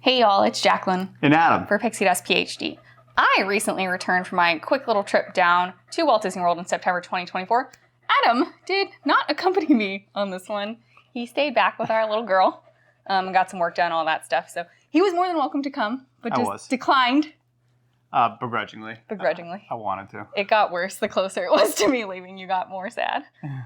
Hey y'all, it's Jacqueline And Adam. for Pixie Dust PhD. I recently returned from my quick little trip down to Walt Disney World in September 2024. Adam did not accompany me on this one. He stayed back with our little girl and got some work done, all that stuff. So he was more than welcome to come, but just declined. Begrudgingly. Begrudgingly. I wanted to. It got worse the closer it was to me leaving. You got more sad.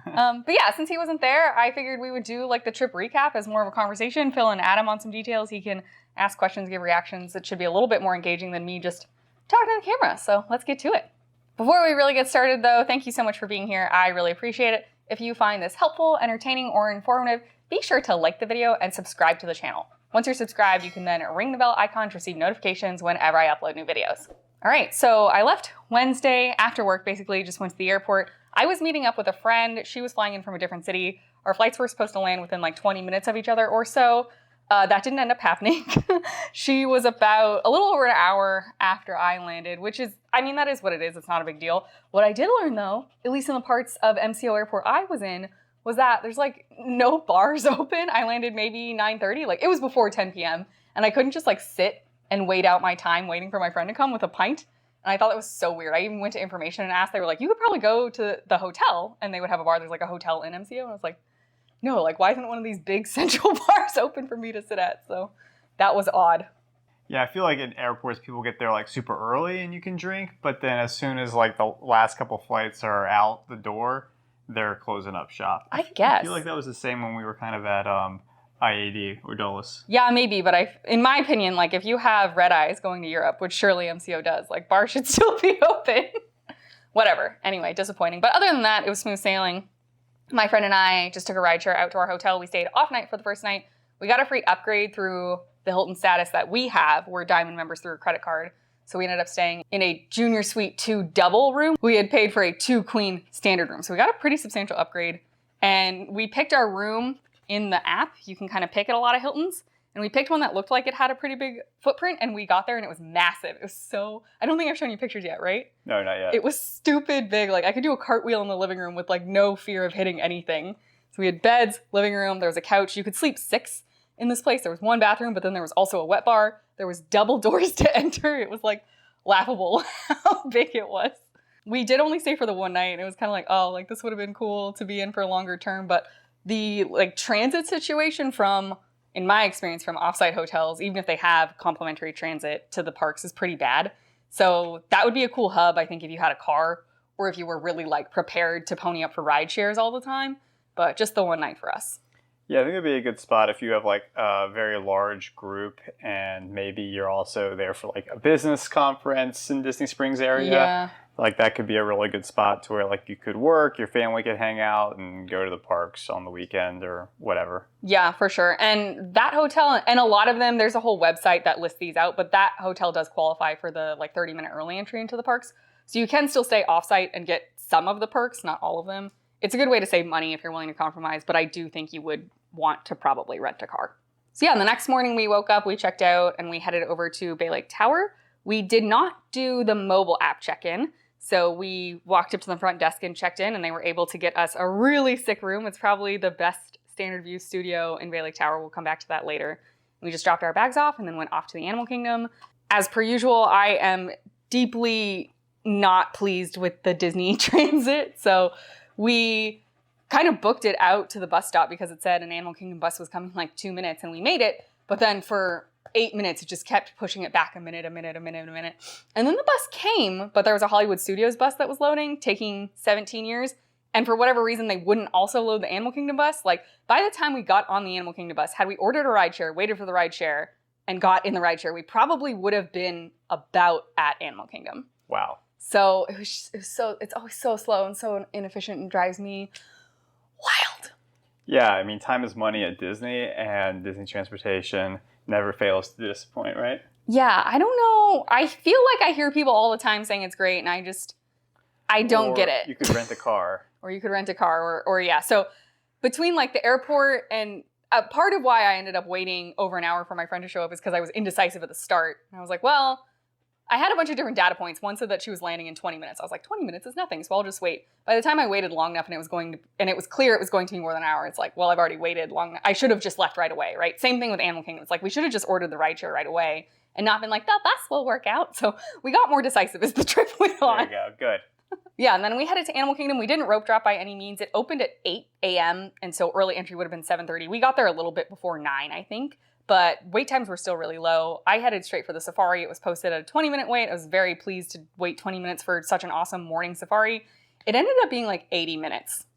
But yeah, since he wasn't there, I figured we would do like the trip recap as more of a conversation, fill in Adam on some details. He can ask questions, give reactions. It should be a little bit more engaging than me just talking to the camera. So let's get to it. Before we really get started though, thank you so much for being here. I really appreciate it. If you find this helpful, entertaining, or informative, be sure to like the video and subscribe to the channel. Once you're subscribed, you can then ring the bell icon to receive notifications whenever I upload new videos. All right, so I left Wednesday after work, basically just went to the airport. I was meeting up with a friend. She was flying in from a different city. Our flights were supposed to land within like 20 minutes of each other or so. That didn't end up happening. She was about a little over an hour after I landed, which is, I mean, that is what it is. It's not a big deal. What I did learn though, at least in the parts of MCO airport I was in, was that there's like no bars open. I landed maybe 9:30, like it was before 10 p.m. and I couldn't just like sit and wait out my time waiting for my friend to come with a pint. And I thought that was so weird. I even went to information and asked, they were like, you could probably go to the hotel and they would have a bar. There's like a hotel in MCO. And I was like, no, like why isn't one of these big central bars open for me to sit at? So that was odd. Yeah, I feel like in airports, people get there like super early and you can drink. But then as soon as like the last couple flights are out the door, they're closing up shop. I guess. I feel like that was the same when we were kind of at IAD or Dulles. Yeah, maybe, but in my opinion, like if you have red eyes going to Europe, which surely MCO does, like bars should still be open. Whatever. Anyway, disappointing. But other than that, it was smooth sailing. My friend and I just took a rideshare out to our hotel. We stayed off night for the first night. We got a free upgrade through the Hilton status that we have. We're Diamond members through a credit card. So we ended up staying in a Junior Suite 2 double room. We had paid for a 2-queen standard room. So we got a pretty substantial upgrade. And we picked our room in the app. You can kind of pick at a lot of Hiltons. And we picked one that looked like it had a pretty big footprint. And we got there and it was massive. It was so, I don't think I've shown you pictures yet, right? No, not yet. It was stupid big. Like I could do a cartwheel in the living room with like no fear of hitting anything. So we had beds, living room, there was a couch. You could sleep 6 in this place. There was 1 bathroom, but then there was also a wet bar. There was double doors to enter. It was like laughable how big it was. We did only stay for the one night and it was kind of like, oh, like this would have been cool to be in for a longer term. But the like transit situation from, in my experience, from offsite hotels, even if they have complimentary transit to the parks, is pretty bad. So that would be a cool hub, I think, if you had a car or if you were really like prepared to pony up for ride shares all the time. But just the one night for us. Yeah, I think it'd be a good spot if you have like a very large group and maybe you're also there for like a business conference in Disney Springs area. Yeah. Like that could be a really good spot to where like you could work, your family could hang out and go to the parks on the weekend or whatever. Yeah, for sure. And that hotel, and a lot of them, there's a whole website that lists these out, but that hotel does qualify for the like 30-minute early entry into the parks. So you can still stay offsite and get some of the perks, not all of them. It's a good way to save money if you're willing to compromise, but I do think you would want to probably rent a car. So yeah, the next morning we woke up, we checked out, and we headed over to Bay Lake Tower. We did not do the mobile app check-in. So we walked up to the front desk and checked in, and they were able to get us a really sick room. It's probably the best standard view studio in Bay Lake Tower. We'll come back to that later. We just dropped our bags off and then went off to the Animal Kingdom. As per usual, I am deeply not pleased with the Disney transit. So we kind of booked it out to the bus stop because it said an Animal Kingdom bus was coming in like 2 minutes, and we made it. But then for 8 minutes, it just kept pushing it back a minute. And then the bus came, but there was a Hollywood Studios bus that was loading, taking 17 years. And for whatever reason, they wouldn't also load the Animal Kingdom bus. Like by the time we got on the Animal Kingdom bus, had we ordered a rideshare, waited for the rideshare, and got in the rideshare, we probably would have been about at Animal Kingdom. Wow. So it's always so slow and so inefficient and drives me wild. Yeah, I mean, time is money at Disney, and Disney transportation never fails to disappoint, right? Yeah, I don't know. I feel like I hear people all the time saying it's great, and I don't get it. You could rent a car. Or you could rent a car, or yeah. So between like the airport and part of why I ended up waiting over an hour for my friend to show up is because I was indecisive at the start. And I was like, well, I had a bunch of different data points. One said that she was landing in 20 minutes. I was like, 20 minutes is nothing, so I'll just wait. By the time I waited long enough and it was clear it was going to be more than an hour, it's like, well, I've already waited long enough. I should have just left right away, right? Same thing with Animal Kingdom. It's like, we should have just ordered the rideshare right away and not been like, the bus will work out. So we got more decisive as the trip went on. There you go. Good. Yeah, and then we headed to Animal Kingdom. We didn't rope drop by any means. It opened at 8 a.m., and so early entry would have been 7:30. We got there a little bit before 9, I think, but wait times were still really low. I headed straight for the safari. It was posted at a 20-minute wait. I was very pleased to wait 20 minutes for such an awesome morning safari. It ended up being like 80 minutes.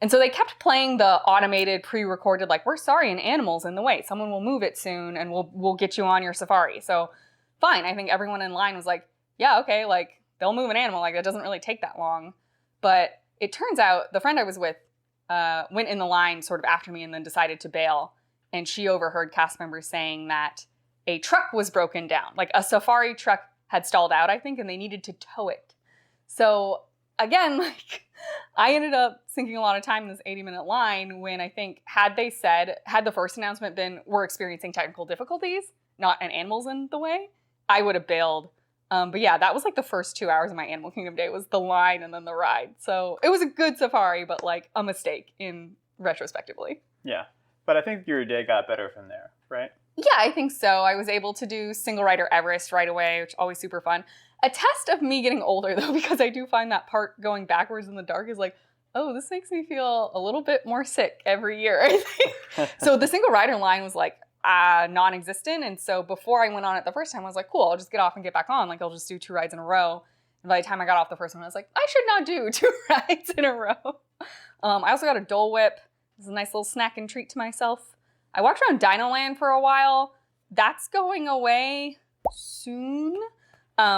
And so they kept playing the automated, pre-recorded, like, we're sorry, an animal's in the way. Someone will move it soon, and we'll get you on your safari. So fine. I think everyone in line was like, yeah, okay, like, they'll move an animal. Like, that doesn't really take that long. But it turns out the friend I was with went in the line sort of after me and then decided to bail. And she overheard cast members saying that a truck was broken down. Like, a safari truck had stalled out, I think, and they needed to tow it. So again, like, I ended up sinking a lot of time in this 80-minute line when I think had the first announcement been, we're experiencing technical difficulties, not an animal's in the way, I would have bailed. But yeah, that was like the first 2 hours of my Animal Kingdom day was the line and then the ride. So it was a good safari, but like a mistake in retrospectively. Yeah. But I think your day got better from there, right? Yeah, I think so. I was able to do single rider Everest right away, which is always super fun. A test of me getting older though, because I do find that part going backwards in the dark is like, oh, this makes me feel a little bit more sick every year, I think. So the single rider line was like, non-existent. And so before I went on it the first time, I was like, cool, I'll just get off and get back on. Like, I'll just do 2 rides in a row. And by the time I got off the first one, I was like, I should not do 2 rides in a row. I also got a Dole Whip. It was a nice little snack and treat to myself. I walked around Dino Land for a while. That's going away soon.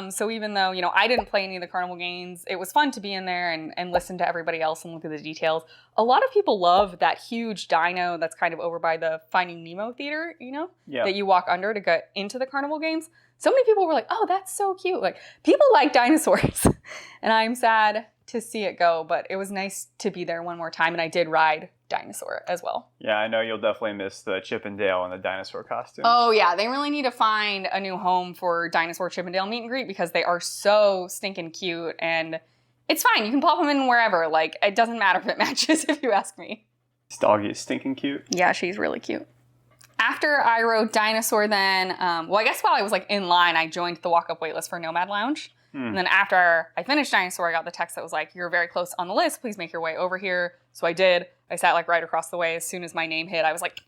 So even though, I didn't play any of the carnival games, it was fun to be in there and listen to everybody else and look at the details. A lot of people love that huge dino that's kind of over by the Finding Nemo theater, that you walk under to get into the carnival games. So many people were like, oh, that's so cute. Like, people like dinosaurs. And I'm sad to see it go, but it was nice to be there one more time. And I did ride Dinosaur as well. Yeah, I know you'll definitely miss the Chip and Dale and the dinosaur costume. Oh yeah, they really need to find a new home for Dinosaur Chip and Dale meet and greet because they are so stinking cute, and it's fine. You can plop them in wherever. Like, it doesn't matter if it matches, if you ask me. This doggy is stinking cute. Yeah, she's really cute. After I rode Dinosaur then, I guess while I was like in line, I joined the walk-up waitlist for Nomad Lounge. And then after I finished Dinosaur, I got the text that was like, you're very close on the list. Please make your way over here. So I did. I sat like right across the way. As soon as my name hit, I was like,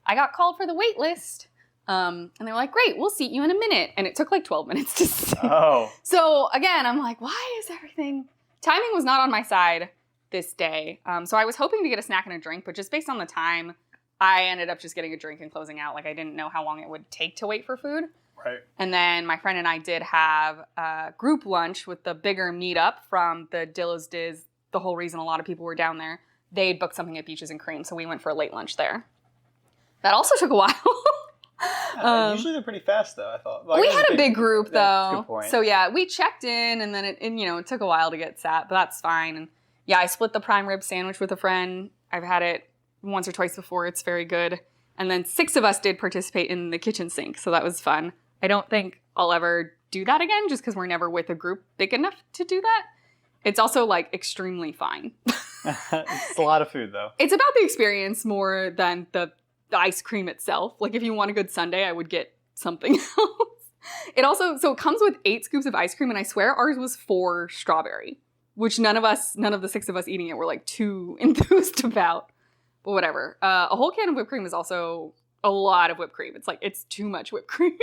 I got called for the wait list. And they were like, great, we'll seat you in a minute. And it took like 12 minutes to seat. Oh. So again, I'm like, why is everything? Timing was not on my side this day. So I was hoping to get a snack and a drink, but just based on the time, I ended up just getting a drink and closing out. Like, I didn't know how long it would take to wait for food. Right. And then my friend and I did have a group lunch with the bigger meetup from the Dillo's Diz, the whole reason a lot of people were down there. They'd booked something at Beaches and Cream, so we went for a late lunch there. That also took a while. Usually they're pretty fast, though, I thought. Like, we had a big group, though. That's a good point. So, yeah, we checked in, and then it took a while to get sat, but that's fine. And, yeah, I split the prime rib sandwich with a friend. I've had it once or twice before. It's very good. And then 6 of us did participate in the kitchen sink, so that was fun. I don't think I'll ever do that again just because we're never with a group big enough to do that. It's also, like, extremely fine. It's a lot of food, though. It's about the experience more than the ice cream itself. Like, if you want a good sundae, I would get something else. It comes with 8 scoops of ice cream, and I swear ours was 4 strawberry, which none of the 6 of us eating it were, like, too enthused about. But whatever. A whole can of whipped cream is also a lot of whipped cream. It's like, it's too much whipped cream.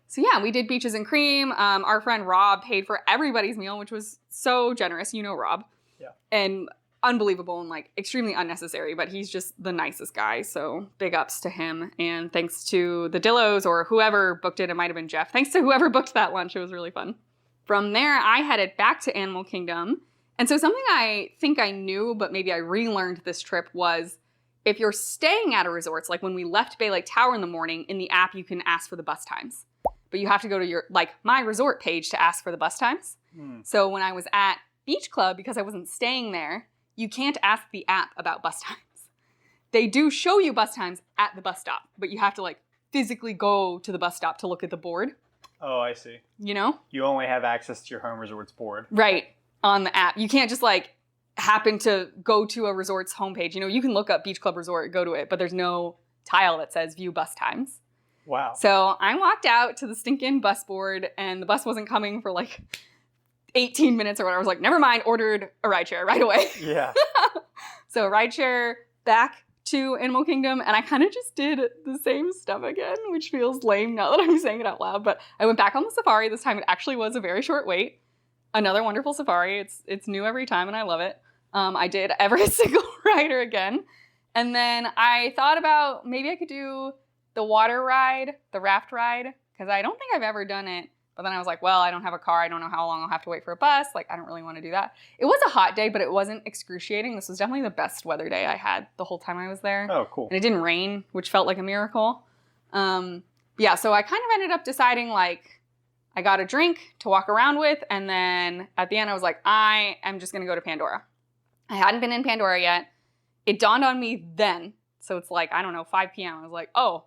So yeah, we did Beaches and Cream. Our friend Rob paid for everybody's meal, which was so generous. You know Rob. Yeah. And unbelievable and like extremely unnecessary, but he's just the nicest guy. So big ups to him. And thanks to the Dillos or whoever booked it. It might have been Jeff. Thanks to whoever booked that lunch. It was really fun. From there, I headed back to Animal Kingdom. And so something I think I knew, but maybe I relearned this trip was if you're staying at a resort, like when we left Bay Lake Tower in the morning, in the app, you can ask for the bus times. But you have to go to your, like, My Resort page to ask for the bus times. So when I was at Beach Club, because I wasn't staying there, you can't ask the app about bus times. They do show you bus times at the bus stop, but you have to, like, physically go to the bus stop to look at the board. Oh, I see. You know? You only have access to your home resort's board. Right. On the app. You can't just like happen to go to a resort's homepage. You know, you can look up Beach Club Resort, go to it, but there's no tile that says view bus times. Wow. So I walked out to the stinking bus board and the bus wasn't coming for like 18 minutes or whatever. I was like, never mind, ordered a rideshare right away. Yeah. So rideshare back to Animal Kingdom, and I kind of just did the same stuff again, which feels lame now that I'm saying it out loud, but I went back on the safari. This time it actually was a very short wait. Another wonderful safari. It's new every time and I love it. I did every single rider again. And then I thought about maybe I could do the water ride, the raft ride, because I don't think I've ever done it. But then I was like, well, I don't have a car. I don't know how long I'll have to wait for a bus. Like, I don't really want to do that. It was a hot day, but it wasn't excruciating. This was definitely the best weather day I had the whole time I was there. Oh, cool. And it didn't rain, which felt like a miracle. Yeah, so I kind of ended up deciding, like, I got a drink to walk around with. And then at the end, I was like, I am just going to go to Pandora. I hadn't been in Pandora yet. It dawned on me then. So it's like, I don't know, 5 p.m. I was like, oh,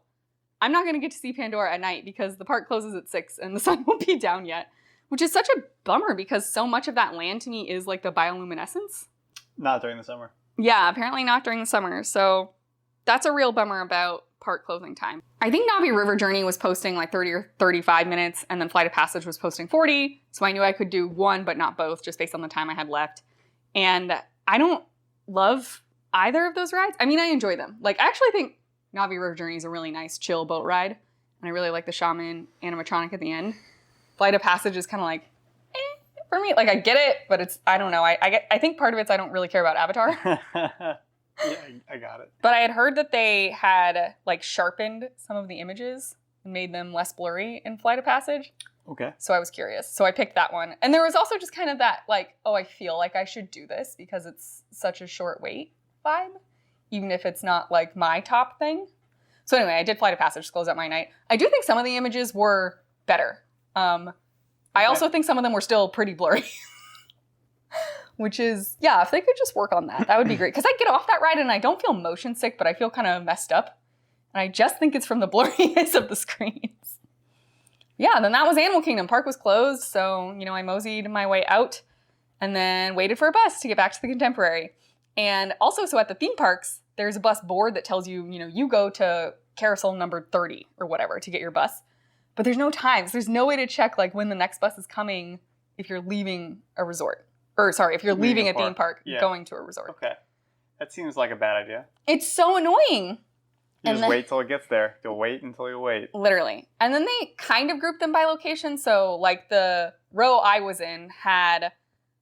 I'm not going to get to see Pandora at night because the park closes at 6 and the sun won't be down yet, which is such a bummer because so much of that land to me is like the bioluminescence. Not during the summer. Yeah, apparently not during the summer. So that's a real bummer about park closing time. I think Navi River Journey was posting like 30 or 35 minutes and then Flight of Passage was posting 40. So I knew I could do one, but not both, just based on the time I had left. And I don't love either of those rides. I mean, I enjoy them. Like, I actually think Navi River Journey is a really nice, chill boat ride. And I really like the Shaman animatronic at the end. Flight of Passage is kind of like, for me. Like, I get it, but it's, I don't know. I think part of it's I don't really care about Avatar. Yeah, I got it. But I had heard that they had, like, sharpened some of the images and made them less blurry in Flight of Passage. Okay. So I was curious. So I picked that one. And there was also just kind of that, like, oh, I feel like I should do this because it's such a short wait vibe, even if it's not, like, my top thing. So anyway, I did Flight of Passage to close out my night. I do think some of the images were better. I also think some of them were still pretty blurry. Which is, yeah, if they could just work on that, that would be great. Because I get off that ride and I don't feel motion sick, but I feel kind of messed up. And I just think it's from the blurriness of the screens. Yeah, and then that was Animal Kingdom. Park was closed, so, you know, I moseyed my way out and then waited for a bus to get back to the Contemporary. And also, so at the theme parks, there's a bus board that tells you, you know, you go to carousel number 30 or whatever to get your bus. But there's no times. There's no way to check, like, when the next bus is coming if you're leaving a resort. Or, sorry, if you're leaving a theme park, going to a resort. Okay. That seems like a bad idea. It's so annoying. You just wait till it gets there. You'll wait until you wait. Literally. And then they kind of grouped them by location. So, like, the row I was in had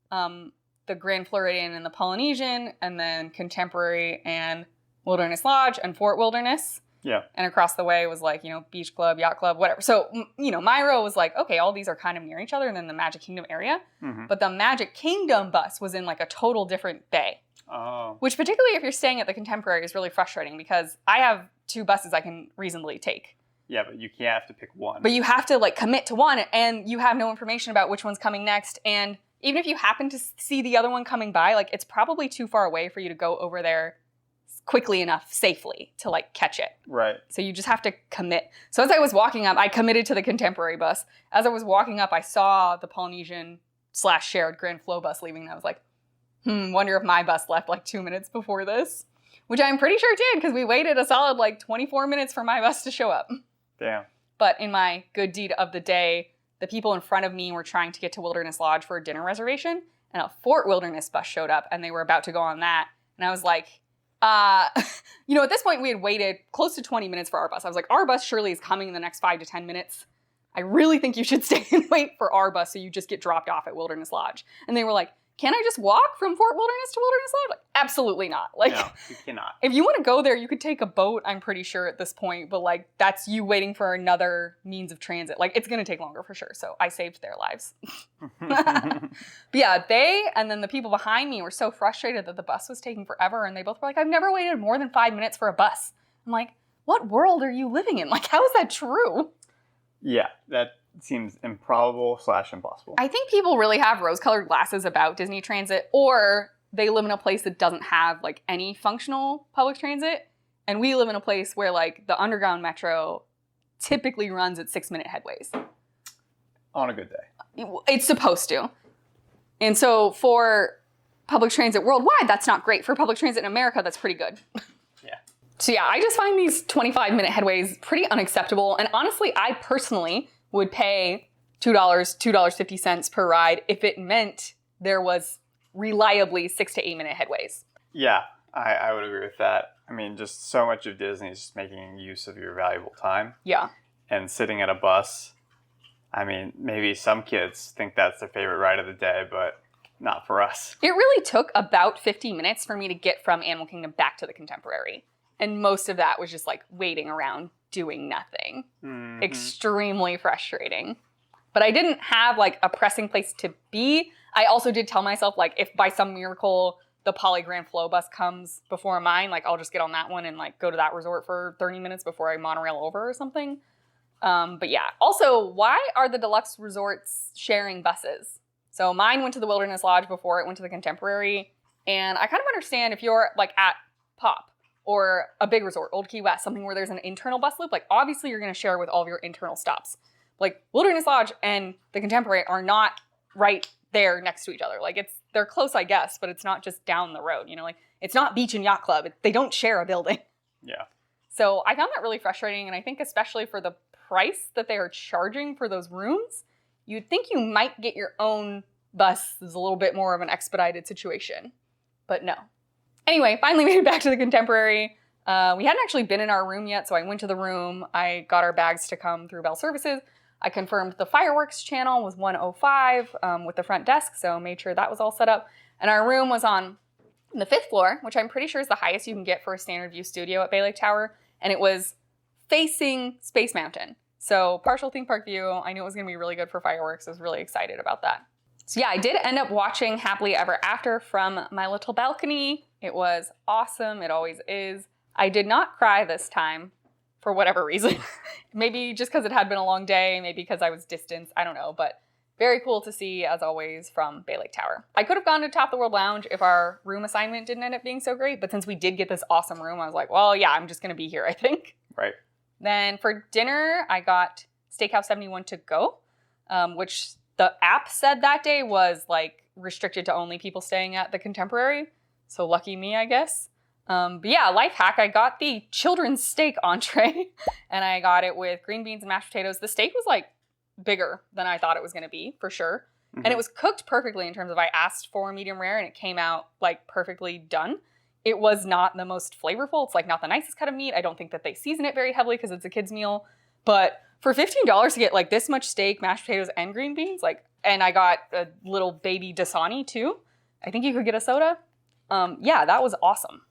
the Grand Floridian and the Polynesian, and then Contemporary and Wilderness Lodge and Fort Wilderness. Yeah. And across the way was, like, you know, Beach Club, Yacht Club, whatever. So, you know, my row was like, okay, all these are kind of near each other and then the Magic Kingdom area. Mm-hmm. But the Magic Kingdom bus was in, like, a total different bay. Oh. Which, particularly if you're staying at the Contemporary, is really frustrating because I have 2 buses I can reasonably take. Yeah, but you can't have to pick one. But you have to, like, commit to one, and you have no information about which one's coming next. And even if you happen to see the other one coming by, like, it's probably too far away for you to go over there quickly enough, safely, to, like, catch it. Right. So you just have to commit. So as I was walking up, I committed to the Contemporary bus. As I was walking up, I saw the Polynesian/shared Grand Flow bus leaving, and I was like, wonder if my bus left, like, 2 minutes before this. Which I'm pretty sure did, because we waited a solid, like, 24 minutes for my bus to show up. Damn. But in my good deed of the day, the people in front of me were trying to get to Wilderness Lodge for a dinner reservation, and a Fort Wilderness bus showed up, and they were about to go on that. And I was like, you know, at this point, we had waited close to 20 minutes for our bus. I was like, our bus surely is coming in the next 5 to 10 minutes. I really think you should stay and wait for our bus so you just get dropped off at Wilderness Lodge. And they were like, can I just walk from Fort Wilderness to Wilderness Lodge? Like, absolutely not. Like, no, you cannot. If you want to go there, you could take a boat, I'm pretty sure, at this point. But, like, that's you waiting for another means of transit. Like, it's going to take longer for sure. So I saved their lives. But yeah, they and then the people behind me were so frustrated that the bus was taking forever. And they both were like, I've never waited more than 5 minutes for a bus. I'm like, what world are you living in? Like, how is that true? Yeah, that seems improbable/impossible. I think people really have rose-colored glasses about Disney Transit, or they live in a place that doesn't have, like, any functional public transit. And we live in a place where, like, the underground metro typically runs at 6-minute headways. On a good day. It's supposed to. And so for public transit worldwide, that's not great. For public transit in America, that's pretty good. Yeah. So yeah, I just find these 25-minute headways pretty unacceptable. And honestly, I personally would pay $2, $2.50 per ride if it meant there was reliably 6 to 8 minute headways. Yeah, I would agree with that. I mean, just so much of Disney is just making use of your valuable time. Yeah. And sitting at a bus, I mean, maybe some kids think that's their favorite ride of the day, but not for us. It really took about 50 minutes for me to get from Animal Kingdom back to the Contemporary. And most of that was just like waiting around doing nothing. Mm-hmm. Extremely frustrating. But I didn't have like a pressing place to be. I also did tell myself, like, if by some miracle the Poly Grand Flow bus comes before mine, like, I'll just get on that one and like go to that resort for 30 minutes before I monorail over or something. But yeah. Also, why are the deluxe resorts sharing buses? So mine went to the Wilderness Lodge before it went to the Contemporary. And I kind of understand if you're like at Pop or a big resort, Old Key West, something where there's an internal bus loop, like obviously you're going to share with all of your internal stops. Like Wilderness Lodge and the Contemporary are not right there next to each other. Like they're close, I guess, but it's not just down the road, you know, like it's not Beach and Yacht Club. They don't share a building. Yeah. So I found that really frustrating. And I think especially for the price that they are charging for those rooms, you'd think you might get your own bus. Is a little bit more of an expedited situation, but no. Anyway, finally made it back to the Contemporary. We hadn't actually been in our room yet, so I went to the room. I got our bags to come through Bell Services. I confirmed the fireworks channel was 105 with the front desk, so made sure that was all set up. And our room was on the 5th floor, which I'm pretty sure is the highest you can get for a standard view studio at Bay Lake Tower. And it was facing Space Mountain. So partial theme park view. I knew it was going to be really good for fireworks. I was really excited about that. So yeah, I did end up watching Happily Ever After from my little balcony. It was awesome. It always is. I did not cry this time for whatever reason. Maybe just because it had been a long day, maybe because I was distanced, I don't know, but very cool to see, as always, from Bay Lake Tower. I could have gone to Top of the World Lounge if our room assignment didn't end up being so great, but since we did get this awesome room, I was like, well, yeah, I'm just going to be here, I think. Right. Then for dinner, I got Steakhouse 71 to go, which the app said that day was like restricted to only people staying at the Contemporary. So lucky me, I guess. But yeah, life hack, I got the children's steak entree and I got it with green beans and mashed potatoes. The steak was like bigger than I thought it was going to be, for sure. Mm-hmm. And it was cooked perfectly in terms of I asked for medium rare and it came out like perfectly done. It was not the most flavorful. It's like not the nicest cut of meat. I don't think that they season it very heavily because it's a kid's meal. But for $15 to get like this much steak, mashed potatoes, and green beans, like, and I got a little baby Dasani too. I think you could get a soda. Yeah, that was awesome.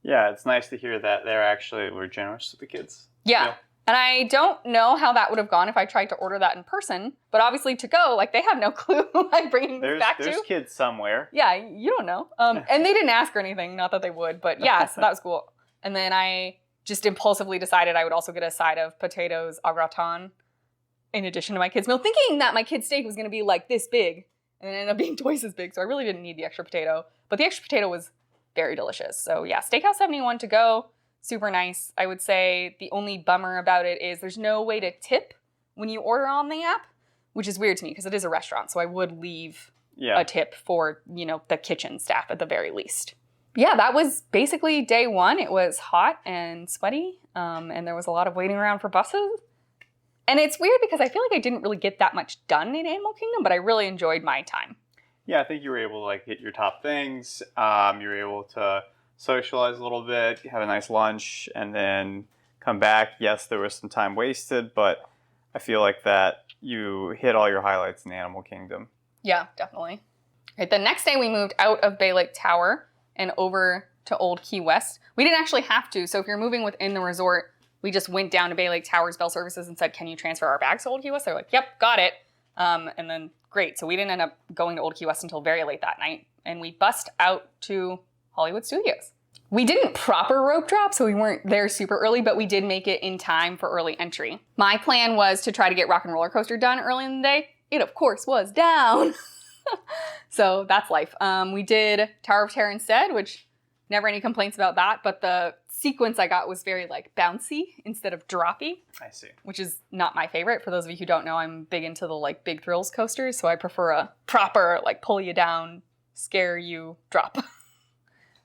Yeah, it's nice to hear that we're generous to the kids. Yeah. And I don't know how that would have gone if I tried to order that in person, but obviously to go, like they have no clue who I'm bringing this back to. There's kids somewhere. Yeah, you don't know. And they didn't ask or anything, not that they would, but yeah, so that was cool. And then I just impulsively decided I would also get a side of potatoes au gratin in addition to my kids' meal, thinking that my kid's steak was going to be like this big, and it ended up being twice as big, so I really didn't need the extra potato. But the extra potato was very delicious. So yeah, Steakhouse 71 to go. Super nice. I would say the only bummer about it is there's no way to tip when you order on the app, which is weird to me because it is a restaurant. So I would leave a tip for, you know, the kitchen staff at the very least. Yeah, that was basically day one. It was hot and sweaty, and there was a lot of waiting around for buses. And it's weird because I feel like I didn't really get that much done in Animal Kingdom, but I really enjoyed my time. Yeah, I think you were able to like hit your top things. You were able to socialize a little bit, have a nice lunch, and then come back. Yes, there was some time wasted, but I feel like that you hit all your highlights in the Animal Kingdom. Yeah, definitely. Right, the next day we moved out of Bay Lake Tower and over to Old Key West. We didn't actually have to, so if you're moving within the resort, we just went down to Bay Lake Tower's Bell Services and said, can you transfer our bags to Old Key West? They're like, yep, got it. And then great. So we didn't end up going to Old Key West until very late that night. And we bussed out to Hollywood Studios. We didn't proper rope drop, so we weren't there super early, but we did make it in time for early entry. My plan was to try to get Rock and Roller Coaster done early in the day. It, of course, was down. So that's life. We did Tower of Terror instead, which Never any complaints about that, but the sequence I got was very like bouncy instead of droppy. I see. Which is not my favorite. For those of you who don't know, I'm big into the like big thrills coasters, so I prefer a proper like pull you down, scare you, drop. It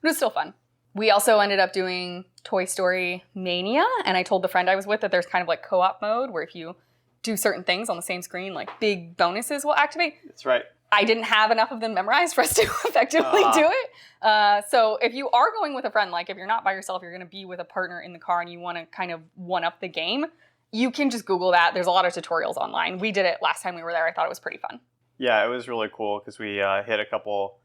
was still fun. We also ended up doing Toy Story Mania, and I told the friend I was with that there's kind of like co-op mode where if you do certain things on the same screen, like big bonuses will activate. That's right. I didn't have enough of them memorized for us to effectively do it. So if you are going with a friend, like if you're not by yourself, you're going to be with a partner in the car and you want to kind of one-up the game, you can just Google that. There's a lot of tutorials online. We did it last time we were there. I thought it was pretty fun. Yeah, it was really cool because we hit a couple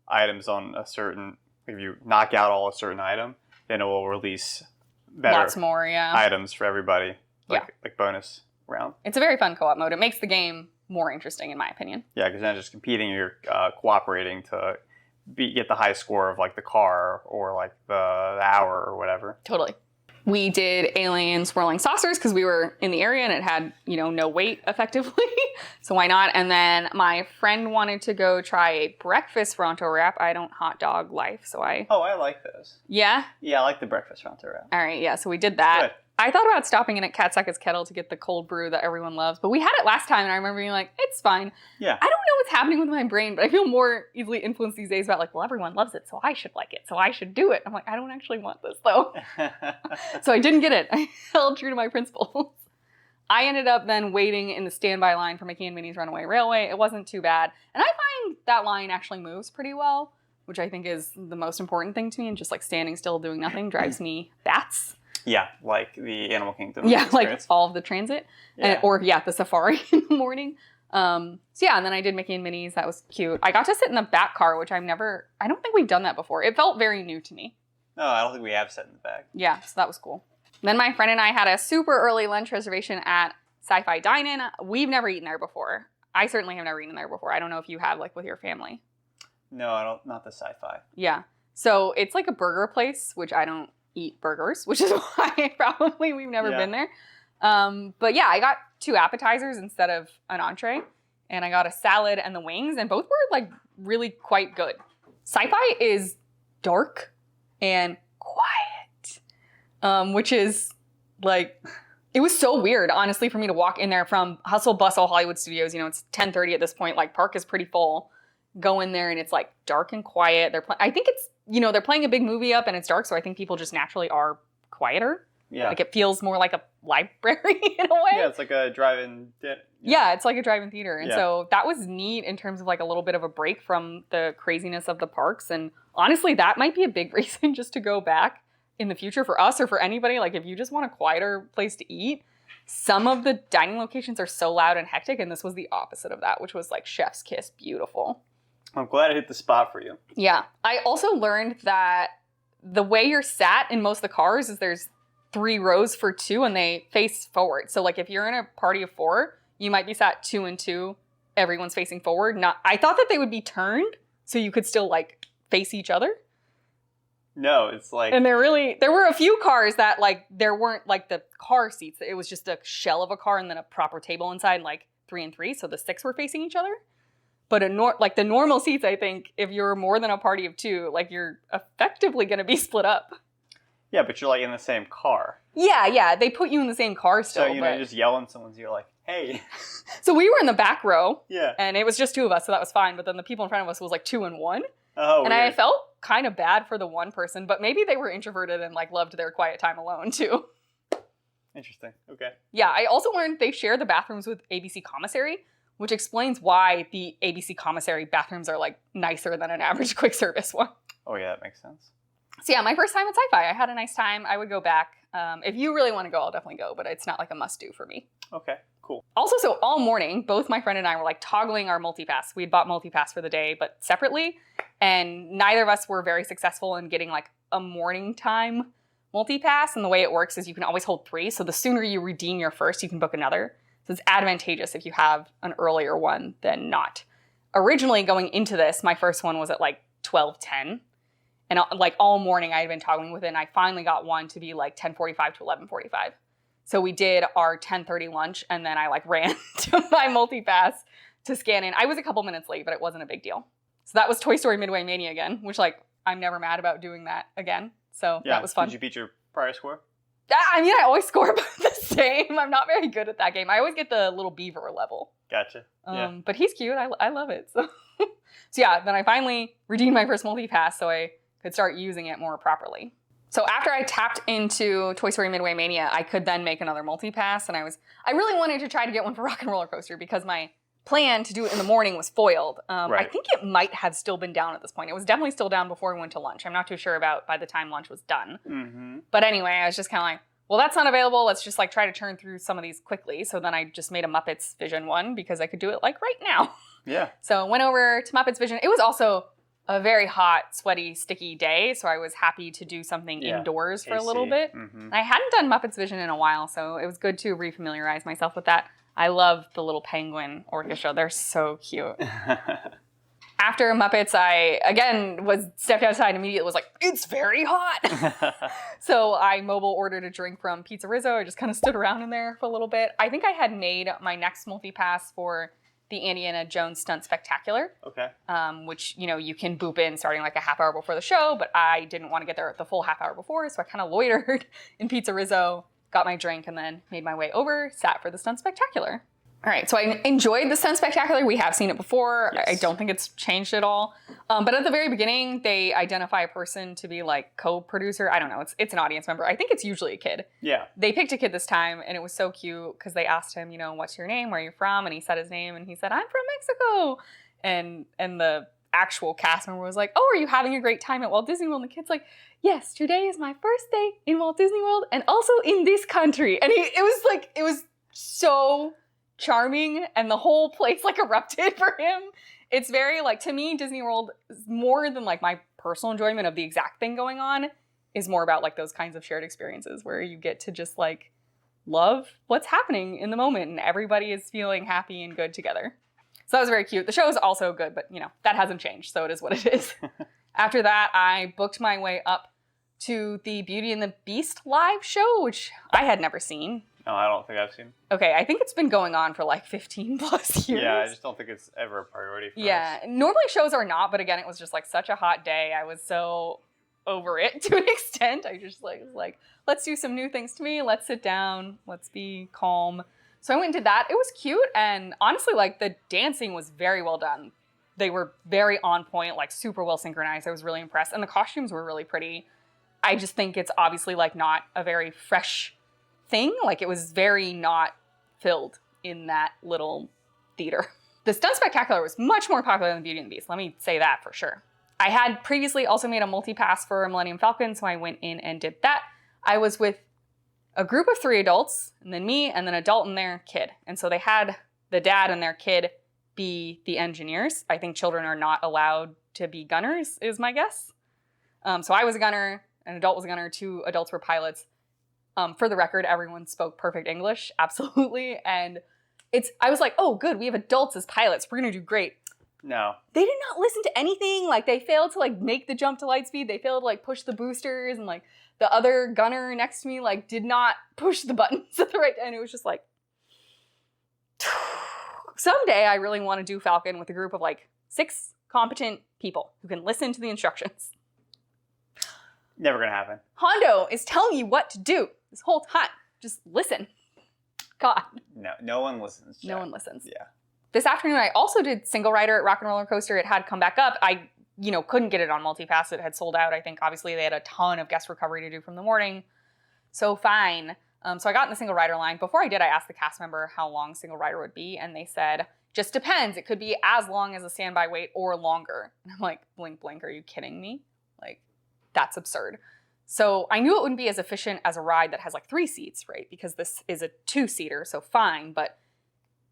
items on a certain, if you knock out all a certain item, then it will release better Lots more, items for everybody, like bonus round. It's a very fun co-op mode. It makes the game more interesting, in my opinion. Yeah, because you're not just competing, you're cooperating to get the high score of like the car or like the hour or whatever. Totally. We did alien swirling saucers because we were in the area and it had, no wait effectively. So why not? And then my friend wanted to go try a breakfast Ronto wrap. I don't hot dog life, so Oh, I like those. Yeah? Yeah, I like the breakfast Ronto wrap. All right, yeah, so we did that. Good. I thought about stopping in at Cat Suckett's Kettle to get the cold brew that everyone loves, but we had it last time and I remember being like, it's fine. Yeah. I don't know what's happening with my brain, but I feel more easily influenced these days about like, well, everyone loves it, so I should like it, so I should do it. I'm like, I don't actually want this though. So I didn't get it. I held true to my principles. I ended up then waiting in the standby line for Mickey and Minnie's Runaway Railway. It wasn't too bad. And I find that line actually moves pretty well, which I think is the most important thing to me, and just like standing still doing nothing drives me bats. Yeah, like the Animal Kingdom. Yeah, experience. like all of the transit. Yeah. Or the safari in the morning. So yeah, and then I did Mickey and Minnie's. That was cute. I got to sit in the back car, which I don't think we've done that before. It felt very new to me. No, I don't think we have sat in the back. Yeah, so that was cool. Then my friend and I had a super early lunch reservation at Sci-Fi Dine-In. We've never eaten there before. I certainly have never eaten there before. I don't know if you have, like with your family. No, I don't. Not the sci-fi. Yeah. So it's like a burger place, which I don't eat burgers, which is why probably we've never been there. But yeah, I got 2 appetizers instead of an entree, and I got a salad and the wings, and both were like really quite good. Sci-Fi is dark and quiet, which is like, it was so weird, honestly, for me to walk in there from hustle bustle Hollywood Studios. It's 10:30 at this point. Like, park is pretty full. Go in there and it's like dark and quiet. I think it's, they're playing a big movie up and it's dark, so I think people just naturally are quieter. Yeah. Like, it feels more like a library in a way. Yeah, it's like a drive-in. Yeah, it's like a drive-in theater. And Yeah. so that was neat in terms of like a little bit of a break from the craziness of the parks. And honestly, that might be a big reason just to go back in the future for us or for anybody. Like, if you just want a quieter place to eat, some of the dining locations are so loud and hectic, and this was the opposite of that, which was like chef's kiss beautiful. I'm glad I hit the spot for you. Yeah. I also learned that the way you're sat in most of the cars is there's 3 rows for 2 and they face forward. So like if you're in a party of 4, you might be sat 2 and 2. Everyone's facing forward. I thought that they would be turned so you could still like face each other. No, it's like... And there were a few cars that like there weren't like the car seats. It was just a shell of a car and then a proper table inside, like 3 and 3. So the 6 were facing each other. But the normal seats, I think, if you're more than a party of 2, like you're effectively going to be split up. Yeah, but you're like in the same car. Yeah. They put you in the same car still. So, you just yell in someone's ear like, hey. So we were in the back row. Yeah. And it was just 2 of us, so that was fine. But then the people in front of us was like 2 and 1. Oh, and weird. I felt kind of bad for the one person, but maybe they were introverted and like loved their quiet time alone too. Interesting. Okay. Yeah, I also learned they share the bathrooms with ABC Commissary, which explains why the ABC Commissary bathrooms are like nicer than an average quick service one. Oh yeah, that makes sense. So yeah, my first time at Sci-Fi. I had a nice time. I would go back. If you really want to go, I'll definitely go, but it's not like a must-do for me. Okay, cool. Also, so all morning, both my friend and I were like toggling our multipass. We had bought multipass for the day, but separately, and neither of us were very successful in getting like a morning time multipass. And the way it works is you can always hold 3. So the sooner you redeem your first, you can book another. So it's advantageous if you have an earlier one than not. Originally going into this, my first one was at like 12:10. And like all morning I had been toggling with it, and I finally got one to be like 10:45 to 11:45. So we did our 10:30 lunch, and then I like ran to my multipass to scan in. I was a couple minutes late, but it wasn't a big deal. So that was Toy Story Midway Mania again, which like I'm never mad about doing that again. So that was fun. Did you beat your prior score? I mean, I always score about the same. I'm not very good at that game. I always get the little beaver level. Gotcha. But he's cute. I love it. So, so yeah, then I finally redeemed my first multi-pass so I could start using it more properly. So after I tapped into Toy Story Midway Mania, I could then make another multi-pass, and I really wanted to try to get one for Rock and Roller Coaster because my plan to do it in the morning was foiled. I think it might have still been down at this point. It was definitely still down before we went to lunch. I'm not too sure about by the time lunch was done. Mm-hmm. But anyway, I was just kind of like, well, that's not available. Let's just like try to churn through some of these quickly. So then I just made a Muppets Vision one because I could do it like right now. Yeah. So went over to Muppets Vision. It was also a very hot, sweaty, sticky day, so I was happy to do something indoors for a little bit. Mm-hmm. I hadn't done Muppets Vision in a while, so it was good to refamiliarize myself with that. I love the little penguin orchestra. They're so cute. After Muppets, I, again, stepped outside and immediately was like, it's very hot! So I mobile ordered a drink from Pizza Rizzo. I just kind of stood around in there for a little bit. I think I had made my next multi-pass for the Indiana Jones Stunt Spectacular. Okay. Which, you can boop in starting like a half hour before the show, but I didn't want to get there the full half hour before, so I kind of loitered in Pizza Rizzo, got my drink, and then made my way over, sat for the Stunt Spectacular. All right, so I enjoyed the Stunt Spectacular. We have seen it before. Yes. I don't think it's changed at all. But at the very beginning, they identify a person to be like co-producer. I don't know. It's an audience member. I think it's usually a kid. Yeah. They picked a kid this time, and it was so cute because they asked him, what's your name? Where are you from? And he said his name, and he said, I'm from Mexico. And the actual cast member was like, oh, are you having a great time at Walt Disney World? And the kid's like, yes, today is my first day in Walt Disney World and also in this country. And it was so charming, and the whole place like erupted for him. It's very like, to me, Disney World is more than like my personal enjoyment of the exact thing going on, is more about like those kinds of shared experiences where you get to just like love what's happening in the moment and everybody is feeling happy and good together. So that was very cute. The show is also good, but that hasn't changed, so it is what it is. After that, I booked my way up to the Beauty and the Beast live show, which I had never seen. No, I don't think I've seen. Okay, I think it's been going on for like 15 plus years. Yeah, I just don't think it's ever a priority for us. Yeah, normally shows are not, but again, it was just like such a hot day. I was so over it to an extent. I just was like, let's do some new things to me. Let's sit down. Let's be calm. So I went and did that. It was cute, and honestly, like the dancing was very well done. They were very on point, like super well synchronized. I was really impressed, and the costumes were really pretty. I just think it's obviously like not a very fresh thing. Like it was very not filled in that little theater. The Stunt Spectacular was much more popular than Beauty and the Beast. Let me say that for sure. I had previously also made a multi-pass for Millennium Falcon, so I went in and did that. I was with a group of 3 adults, and then me, and then an adult and their kid. And so they had the dad and their kid be the engineers. I think children are not allowed to be gunners, is my guess. So I was a gunner, an adult was a gunner, 2 adults were pilots. For the record, everyone spoke perfect English, absolutely. And I was like, oh, good, we have adults as pilots. We're going to do great. No. They did not listen to anything. Like, they failed to, like, make the jump to light speed. They failed to, like, push the boosters. And, like, the other gunner next to me, like, did not push the buttons at the right time. And it was just like, someday I really want to do Falcon with a group of, like, 6 competent people who can listen to the instructions. Never gonna happen. Hondo is telling you what to do this whole time. Just listen. God. No one listens. Jack. No one listens. Yeah. This afternoon, I also did Single Rider at Rock and Roller Coaster. It had come back up. I, couldn't get it on multi-pass. It had sold out. I think, obviously, they had a ton of guest recovery to do from the morning. So fine. So I got in the Single Rider line. Before I did, I asked the cast member how long Single Rider would be, and they said, just depends. It could be as long as a standby wait or longer. And I'm like, blink, blink, are you kidding me? Like, that's absurd. So I knew it wouldn't be as efficient as a ride that has like 3 seats, right? Because this is a 2-seater, so fine. But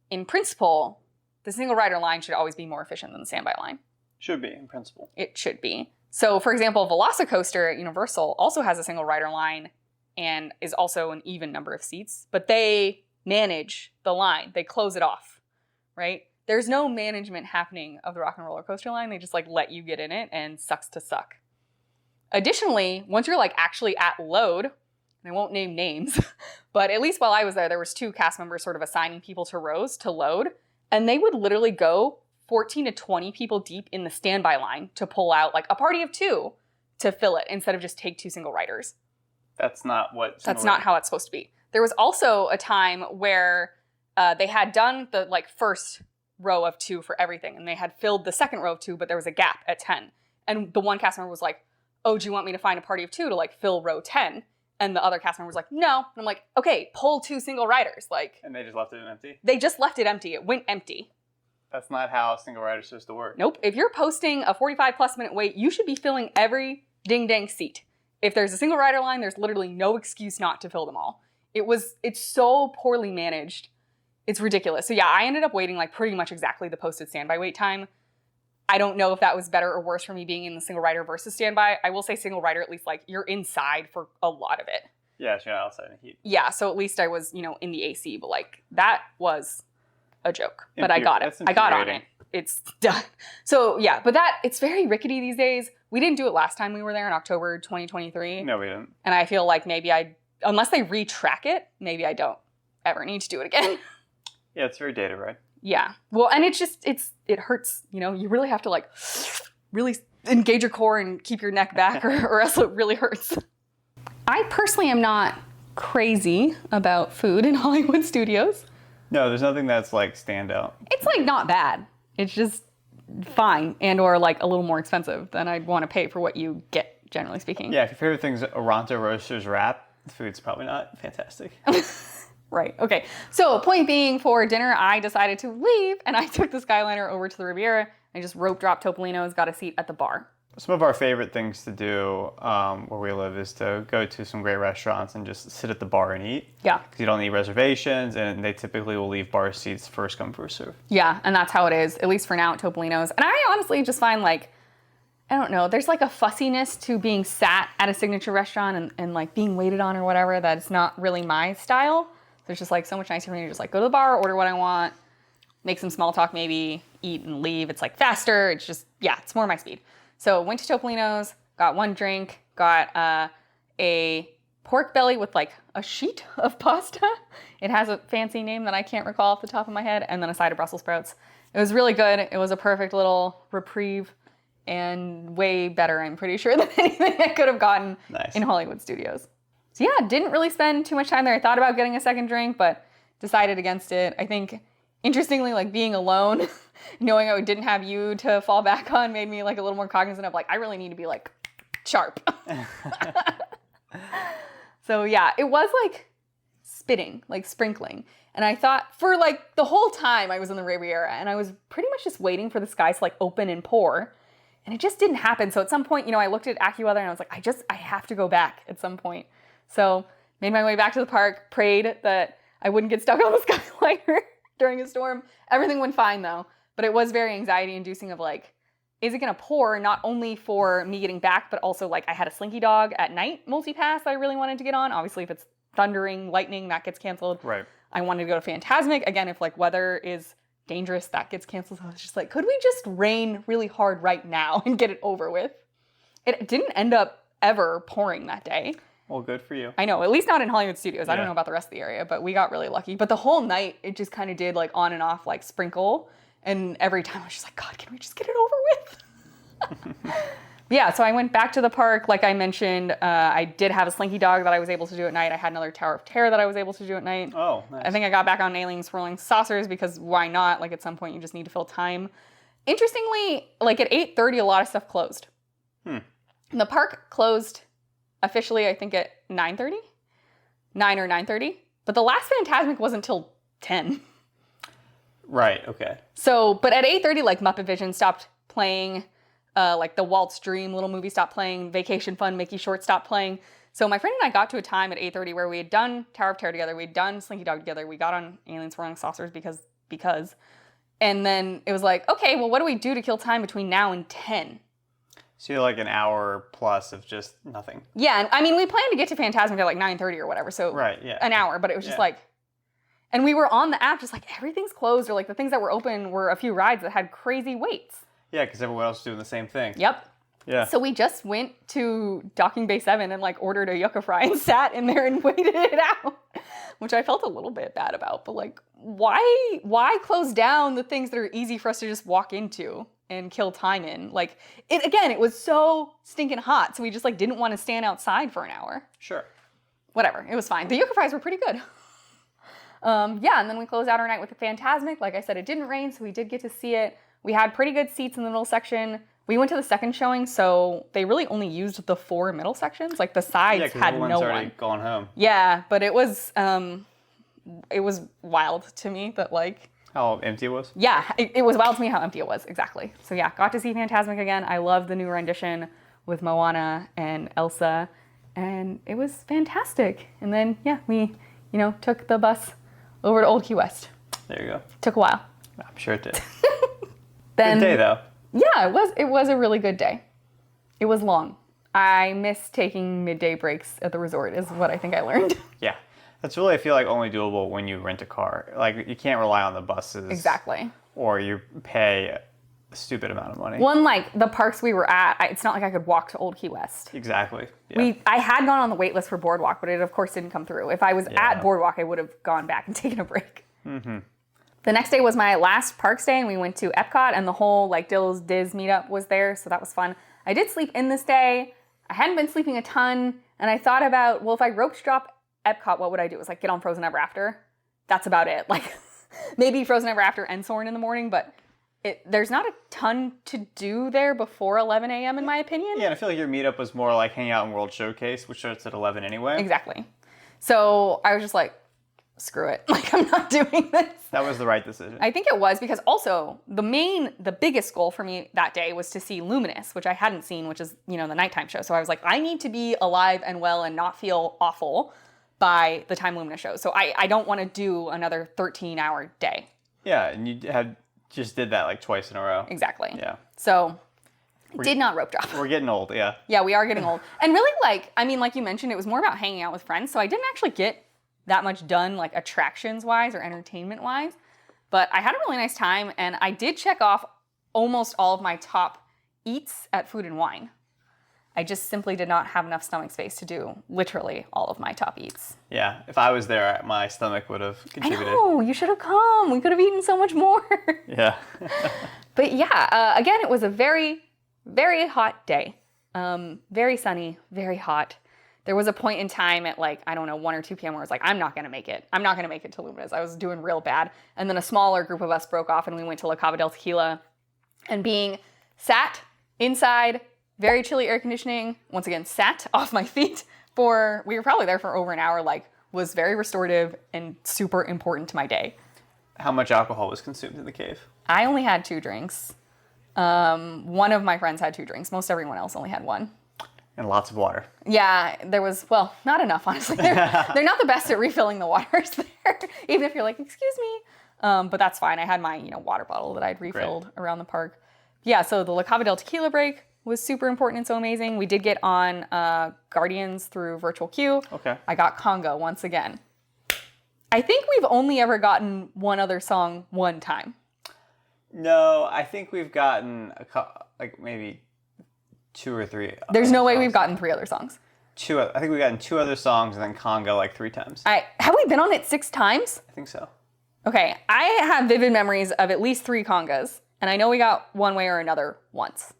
in principle, the Single Rider line should always be more efficient than the standby line. Should be, in principle. It should be. So for example, Velocicoaster at Universal also has a Single Rider line and is also an even number of seats. But they manage the line. They close it off, right? There's no management happening of the Rock and Roller Coaster line. They just like let you get in it and sucks to suck. Additionally, once you're like actually at load, and I won't name names, but at least while I was there was 2 cast members sort of assigning people to rows to load, and they would literally go 14 to 20 people deep in the standby line to pull out like a party of 2 to fill it instead of just take 2 single riders. That's not what. That's not how it's supposed to be. There was also a time where they had done the like first row of 2 for everything, and they had filled the second row of 2, but there was a gap at 10. And the one cast member was like, "Oh, do you want me to find a party of 2 to like fill row 10?" And the other cast member was like, "No." And I'm like, "Okay, pull 2 single riders." Like, and they just left it empty? They just left it empty. It went empty. That's not how single rider's supposed to work. Nope. If you're posting a 45+ minute wait, you should be filling every ding dang seat. If there's a single rider line, there's literally no excuse not to fill them all. It's so poorly managed. It's ridiculous. So yeah, I ended up waiting like pretty much exactly the posted standby wait time. I don't know if that was better or worse for me being in the single rider versus standby. I will say single rider, at least like you're inside for a lot of it. Yeah, so you're not outside in the heat. Yeah, so at least I was, in the AC, but like that was a joke. But I got it. I got on it. It's done. So yeah, but it's very rickety these days. We didn't do it last time we were there in October 2023. No, we didn't. And I feel like maybe unless they retrack it, maybe I don't ever need to do it again. Yeah, it's very dated, right? Yeah. Well, and it hurts, you really have to like really engage your core and keep your neck back or else it really hurts. I personally am not crazy about food in Hollywood studios. No, there's nothing that's like standout. It's like not bad. It's just fine and or like a little more expensive than I'd want to pay for what you get, generally speaking. Yeah, if your favorite thing's a Ronto Roasters wrap, the food's probably not fantastic. Right. Okay. So point being, for dinner, I decided to leave and I took the Skyliner over to the Riviera. I just rope dropped Topolino's, got a seat at the bar. Some of our favorite things to do where we live is to go to some great restaurants and just sit at the bar and eat. Yeah. Because you don't need reservations, and they typically will leave bar seats first come, first serve. Yeah, and that's how it is, at least for now at Topolino's. And I honestly just find like, I don't know, there's like a fussiness to being sat at a signature restaurant and like being waited on or whatever that it's not really my style. There's just like so much nicer for me to just like go to the bar, order what I want, make some small talk maybe, eat and leave. It's like faster. It's just, yeah, it's more my speed. So went to Topolino's, got one drink, got a pork belly with like a sheet of pasta. It has a fancy name that I can't recall off the top of my head, and then a side of Brussels sprouts. It was really good. It was a perfect little reprieve and way better, I'm pretty sure, than anything I could have gotten in Hollywood studios. So yeah, didn't really spend too much time there. I thought about getting a second drink, but decided against it. I think, interestingly, like being alone, knowing I didn't have you to fall back on made me like a little more cognizant of like, I really need to be like sharp. So yeah, it was like spitting, like sprinkling. And I thought for like the whole time I was in the Riviera and I was pretty much just waiting for the skies to like open and pour. And it just didn't happen. So at some point, I looked at AccuWeather and I was like, I have to go back at some point. So made my way back to the park, prayed that I wouldn't get stuck on the Skyliner during a storm. Everything went fine though, but it was very anxiety inducing of like, is it gonna pour not only for me getting back, but also like I had a Slinky Dog at night multi-pass that I really wanted to get on. Obviously if it's thundering, lightning, that gets canceled. Right. I wanted to go to Fantasmic. Again, if like weather is dangerous, that gets canceled. So I was just like, could we just rain really hard right now and get it over with? It didn't end up ever pouring that day. Well, good for you. I know, at least not in Hollywood studios. Yeah. I don't know about the rest of the area, but we got really lucky. But the whole night, it just kind of did like on and off, like sprinkle. And every time I was just like, God, can we just get it over with? Yeah, so I went back to the park. Like I mentioned, I did have a Slinky Dog that I was able to do at night. I had another Tower of Terror that I was able to do at night. Oh, nice. I think I got back on Alien Swirling Saucers because why not? Like at some point you just need to fill time. Interestingly, like at 8:30, a lot of stuff closed. The park closed officially, I think at 9:30? 9 or 9:30. But the last Fantasmic wasn't until 10. Right, okay. So, but at 8:30, like Muppet Vision stopped playing. Like the Walt's Dream little movie stopped playing. Vacation Fun Mickey Short stopped playing. So my friend and I got to a time at 8:30 where we had done Tower of Terror together. We had done Slinky Dog together. We got on Alien Swirling Saucers because. And then it was like, okay, well, what do we do to kill time between now and 10? So you're like an hour plus of just nothing. Yeah, and I mean, we planned to get to Fantasmic at like 9:30 or whatever. So right, yeah. An hour, but it was just like, and we were on the app just like everything's closed, or like the things that were open were a few rides that had crazy waits. Yeah, because everyone else is doing the same thing. Yep. Yeah. So we just went to Docking Bay 7 and like ordered a yucca fry and sat in there and waited it out, which I felt a little bit bad about. But like, why close down the things that are easy for us to just walk into and kill time in. Like, it was so stinking hot, so we just like didn't want to stand outside for an hour. Sure. Whatever, it was fine. The yucca fries were pretty good. Yeah, and then we closed out our night with the Fantasmic. Like I said, it didn't rain, so we did get to see it. We had pretty good seats in the middle section. We went to the second showing, so they really only used the 4 middle sections. Like the sides had no one. Gone home. Yeah, but it was wild to me that like. How empty it was? Yeah, it was wild to me how empty it was, exactly. So yeah, got to see Fantasmic again. I love the new rendition with Moana and Elsa, and it was fantastic. And then, yeah, we, took the bus over to Old Key West. There you go. Took a while. I'm sure it did. Then, good day, though. Yeah, it was a really good day. It was long. I miss taking midday breaks at the resort is what I think I learned. Yeah. That's really, I feel like, only doable when you rent a car. Like, you can't rely on the buses. Exactly. Or you pay a stupid amount of money. One, like, the parks we were at, it's not like I could walk to Old Key West. Exactly. Yeah. I had gone on the wait list for Boardwalk, but it, of course, didn't come through. If I was at Boardwalk, I would have gone back and taken a break. Mm-hmm. The next day was my last parks day, and we went to EPCOT, and the whole, like, Diz meetup was there, so that was fun. I did sleep in this day. I hadn't been sleeping a ton, and I thought about, well, if I ropes drop EPCOT, what would I do? It was like get on Frozen Ever After. That's about it. Like maybe Frozen Ever After and Soarin' in the morning, but there's not a ton to do there before 11 a.m. in my opinion. Yeah, and I feel like your meetup was more like hanging out in World Showcase, which starts at 11 anyway. Exactly. So I was just like, screw it. Like I'm not doing this. That was the right decision. I think it was because also the biggest goal for me that day was to see Luminous, which I hadn't seen, which is, the nighttime show. So I was like, I need to be alive and well and not feel awful by the time Lumina shows. So I don't want to do another 13-hour day. Yeah, and you just did that like twice in a row. Exactly. Yeah. So did not rope drop. We're getting old, yeah. Yeah, we are getting old. And really like you mentioned, it was more about hanging out with friends. So I didn't actually get that much done like attractions-wise or entertainment-wise. But I had a really nice time, and I did check off almost all of my top eats at Food and Wine. I just simply did not have enough stomach space to do literally all of my top eats. Yeah, if I was there, my stomach would have contributed. I know, you should have come. We could have eaten so much more. Yeah. But yeah, again, it was a very, very hot day. Very sunny, very hot. There was a point in time at 1 or 2 p.m. where I was like, I'm not going to make it. I'm not going to make it to Luminous. I was doing real bad. And then a smaller group of us broke off and we went to La Cava del Tequila. And being sat inside, very chilly air conditioning, once again, sat off my feet we were probably there for over an hour, was very restorative and super important to my day. How much alcohol was consumed in the cave? I only had 2 drinks. One of my friends had 2 drinks. Most everyone else only had 1. And lots of water. Yeah, there was, not enough, honestly. They're not the best at refilling the waters there, even if you're like, excuse me. But that's fine. I had my, water bottle that I'd refilled around the park. Yeah, so the La Cava del Tequila break was super important and so amazing. We did get on Guardians through virtual queue. Okay. I got Conga once again. I think we've only ever gotten one other song one time. No, I think we've gotten maybe 2 or 3. There's no way we've gotten 3 other songs. I think we've gotten 2 other songs and then Conga 3 times. Have we been on it 6 times? I think so. Okay, I have vivid memories of at least 3 congas, and I know we got One Way or Another once.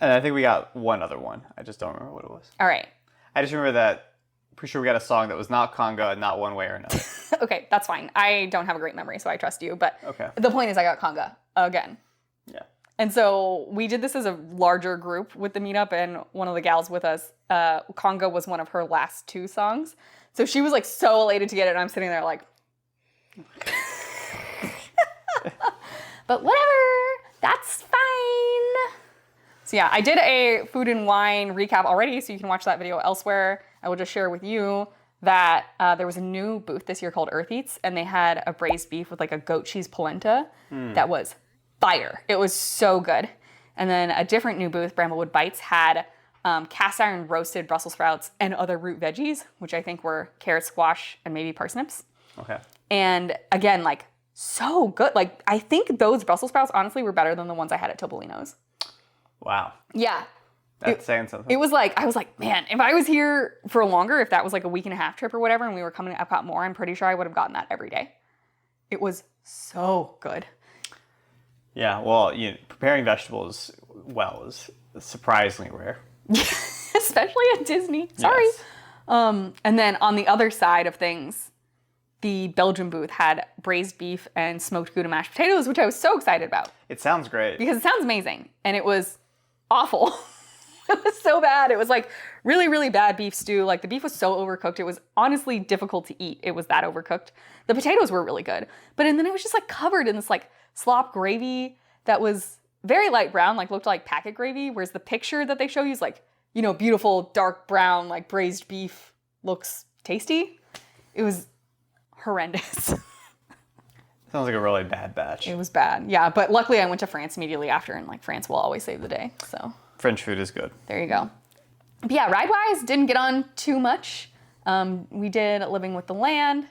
And I think we got one other one. I just don't remember what it was. All right. I just remember that, pretty sure we got a song that was not conga, not One Way or Another. Okay, that's fine. I don't have a great memory, so I trust you. But okay. The point is I got conga again. Yeah. And so we did this as a larger group with the meetup, and one of the gals with us, conga was one of her last 2 songs. So she was so elated to get it, and I'm sitting there but whatever, that's fine. So yeah, I did a Food and Wine recap already, so you can watch that video elsewhere. I will just share with you that there was a new booth this year called Earth Eats, and they had a braised beef with a goat cheese polenta that was fire. It was so good. And then a different new booth, Bramblewood Bites, had cast iron roasted Brussels sprouts and other root veggies, which I think were carrot, squash, and maybe parsnips. Okay. And again, so good. I think those Brussels sprouts honestly were better than the ones I had at Topolino's. Wow. Yeah. That's saying something. It was I was like, man, if I was here for longer, if that was a week and a half trip or whatever, and we were coming to Epcot more, I'm pretty sure I would have gotten that every day. It was so good. Yeah, well, preparing vegetables well is surprisingly rare. Especially at Disney. Sorry. Yes. And then on the other side of things, the Belgian booth had braised beef and smoked Gouda mashed potatoes, which I was so excited about. It sounds great. Because it sounds amazing. And it was awful. It was so bad. It was like really, really bad beef stew. Like the beef was so overcooked. It was honestly difficult to eat. It was that overcooked. The potatoes were really good. But and then it was just like covered in this like slop gravy that was very light brown, like looked like packet gravy. Whereas the picture that they show you is like, beautiful dark brown, like braised beef looks tasty. It was horrendous. Sounds like a really bad batch. It was bad. Yeah. But luckily I went to France immediately after, and like France will always save the day. So French food is good. there you go. But yeah, ride-wise, didn't get on too much. We did Living with the Land.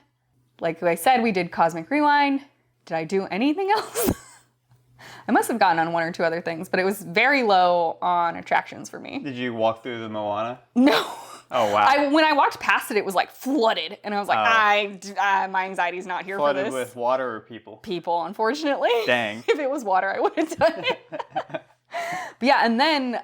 Like I said, we did Cosmic Rewind. Did I do anything else? I must have gotten on one or two other things, but it was very low on attractions for me. Did you walk through the Moana? No. Oh, wow. When I walked past it, it was like flooded. And I was like, my anxiety's not here Flooded for this. with water or people? People, unfortunately. Dang. If it was water, I would have done it. But yeah, and then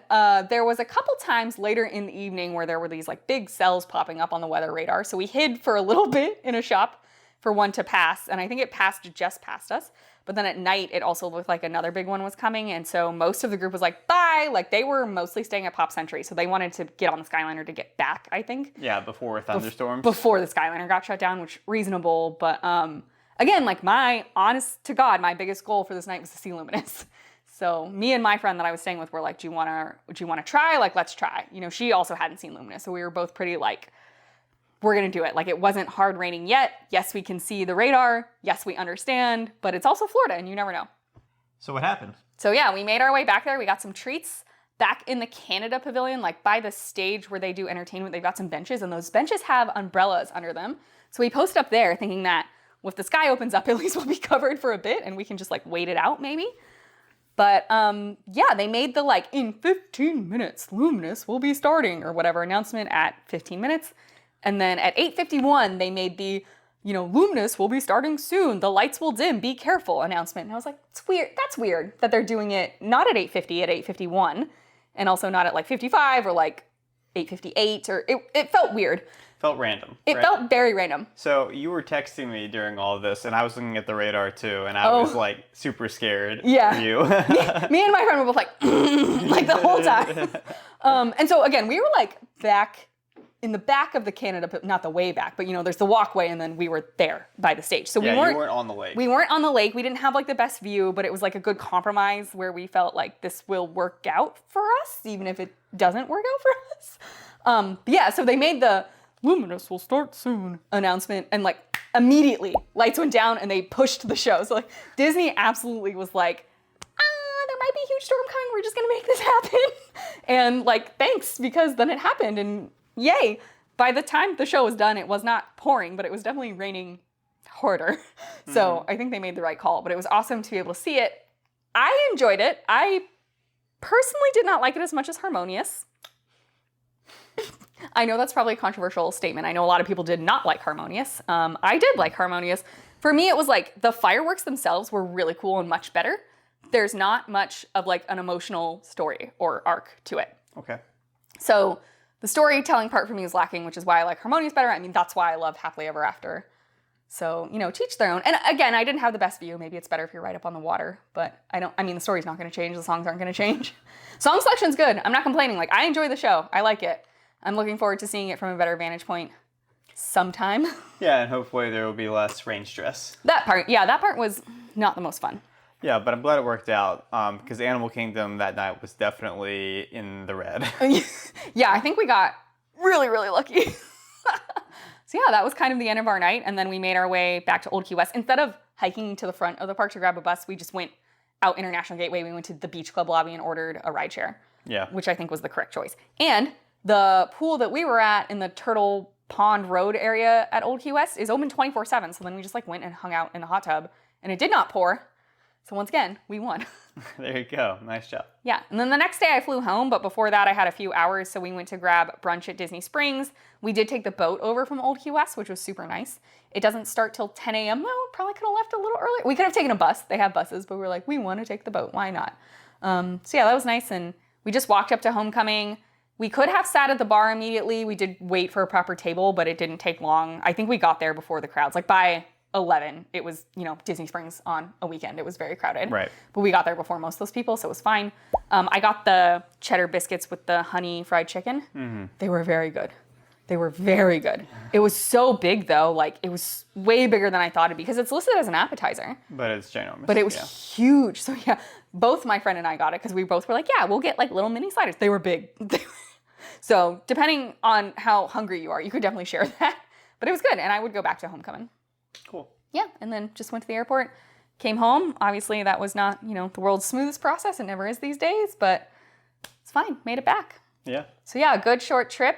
there was a couple times later in the evening where there were these like big cells popping up on the weather radar. So we hid for a little bit in a shop for one to pass. And I think it passed just past us. But then at night, it also looked like another big one was coming. And so most of the group was like, bye. Like they were mostly staying at Pop Century. So they wanted to get on the Skyliner to get back, I think. Yeah, before thunderstorms. Before the Skyliner got shut down, which reasonable. But again, like my honest to God, my biggest goal for this night was to see Luminous. So me and my friend that I was staying with were like, do you want to try? Like, let's try. She also hadn't seen Luminous. So we were both pretty like, we're going to do it. Like it wasn't hard raining yet. Yes, we can see the radar. Yes, we understand, but it's also Florida and you never know. So what happened? So yeah, we made our way back there. We got some treats back in the Canada Pavilion, like by the stage where they do entertainment. They've got some benches and those benches have umbrellas under them. So we posted up there thinking that if the sky opens up, at least we'll be covered for a bit and we can just like wait it out maybe. But yeah, they made the like in 15 minutes, Luminous will be starting or whatever announcement at 15 minutes. And then at 8:51, they made the, Luminous will be starting soon. The lights will dim. Be careful announcement. And I was like, it's weird. That's weird that they're doing it not at 8:50, at 8:51, and also not at like 55 or like 8:58. Or it felt weird. Felt random. It felt very random. So you were texting me during all of this, and I was looking at the radar too, and I was like super scared. Yeah. For you. me and my friend were both like, like the whole time. And so again, we were like back in the back of the Canada, not the way back, but there's the walkway, and then we were there by the stage. So you weren't on the lake. We weren't on the lake. We didn't have like the best view, but it was like a good compromise where we felt like this will work out for us, even if it doesn't work out for us. But yeah, so they made the Luminous will start soon announcement, and like immediately lights went down and they pushed the show. So like Disney absolutely was like, there might be a huge storm coming. We're just gonna make this happen. And like, thanks, because then it happened, and yay. By the time the show was done, it was not pouring, but it was definitely raining harder. So I think they made the right call, but it was awesome to be able to see it. I enjoyed it. I personally did not like it as much as Harmonious. I know that's probably a controversial statement. I know a lot of people did not like Harmonious. I did like Harmonious. For me, it was like the fireworks themselves were really cool and much better. There's not much of like an emotional story or arc to it. Okay. So the storytelling part for me is lacking, which is why I like Harmonious better. I mean, that's why I love Happily Ever After. So, teach their own. And again, I didn't have the best view. Maybe it's better if you're right up on the water, but the story's not going to change. The songs aren't going to change. Song selection's good. I'm not complaining. Like, I enjoy the show. I like it. I'm looking forward to seeing it from a better vantage point sometime. Yeah, and hopefully there will be less rain stress. That part was not the most fun. Yeah, but I'm glad it worked out because Animal Kingdom that night was definitely in the red. Yeah, I think we got really, really lucky. So yeah, that was kind of the end of our night. And then we made our way back to Old Key West. Instead of hiking to the front of the park to grab a bus, we just went out International Gateway. We went to the Beach Club lobby and ordered a rideshare. Yeah. Which I think was the correct choice. And the pool that we were at in the Turtle Pond Road area at Old Key West is open 24/7. So then we just like went and hung out in the hot tub and it did not pour. So once again, we won. There you go. Nice job. Yeah, and then the next day I flew home, but before that I had a few hours, so we went to grab brunch at Disney Springs. We did take the boat over from Old Key West, which was super nice. It doesn't start till 10 a.m. though. Probably could have left a little earlier. We could have taken a bus. They have buses, but we were like, we want to take the boat. Why not? So yeah, that was nice, and we just walked up to Homecoming. We could have sat at the bar immediately. We did wait for a proper table, but it didn't take long. I think we got there before the crowds. Like by 11, it was, Disney Springs on a weekend. It was very crowded. Right. But we got there before most of those people, so it was fine. I got the cheddar biscuits with the honey fried chicken. Mm-hmm. They were very good. They were very good. It was so big though, like it was way bigger than I thought it'd be because it's listed as an appetizer. But it's ginormous. But it was huge. So yeah, both my friend and I got it because we both were like, yeah, we'll get like little mini sliders. They were big. So depending on how hungry you are, you could definitely share that. But it was good, and I would go back to Homecoming. Cool. Yeah, and then just went to the airport, came home. Obviously, that was not, the world's smoothest process. It never is these days, but it's fine. Made it back. Yeah. So yeah, a good short trip.